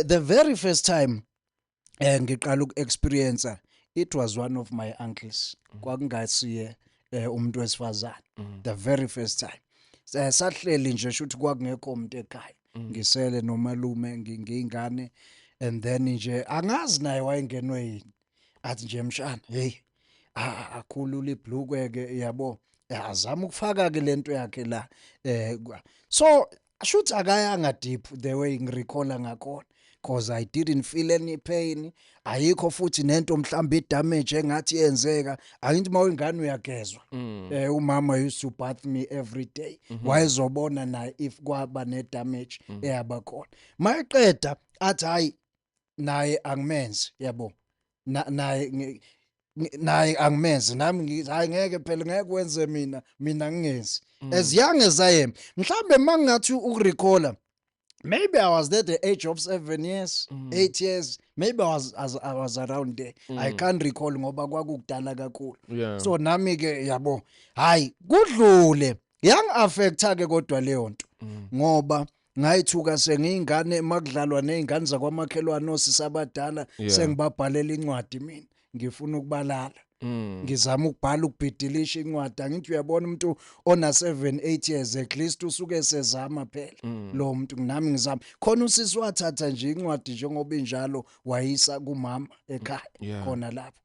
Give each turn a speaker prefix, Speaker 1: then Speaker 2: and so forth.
Speaker 1: the very first time ngiqala uku-experience, it was one of my uncles. Kwakungasiye umuntu wesifazane. The very first time. Sahleli nje shuthi kwakungekho umuntu ekhaya. Ngisele nomalume ngingane, and then nje angazi naye wayengenwe yini. Athi nje mshana, hey, akhulula ibhlukwe ke yabo. Azama ukufaka ke lento yakhe la. So shuthi akayanga deep the way ngirecalla ngakhona, because I didn't feel any pain. Ayikho futhi nento mhlawumbe idamage engathi yenzeka. Angithi mawengane uyagezwa. Umama used to bath me every day. Wayezobona naye if kwaba ne damage eyaba khona. Mayeqeda athi hayi naye angimenzi yabo. Naye angimenzi nami ngithi hayi ngeke phela ngeke wenze mina ngingenzi. As young as I am, mhlambe mangathi ukurecalla, maybe I was there at the age of 7 years, 8 years. Maybe I was around there. I can't recall ngoba kwakudala kakhulu. So nami ke yabo, hayi kudlule. Yang affecta ke kodwa leyo nto. Ngoba ngayithuka sengiyingane makudlalwa nezingane zakwamakhelwane osisabadala, sengibabhalela incwadi mina. Ngifuna ukubalala. Ngizama ukubhala ukubhidilisha incwadi. Angithi uyabona umuntu ona 7 8 years at least usuke sezama phela lo muntu. Nami ngizama khona usisi wathatha nje incwadi njengoba injalo wayisa kumama ekhaya khona lapho.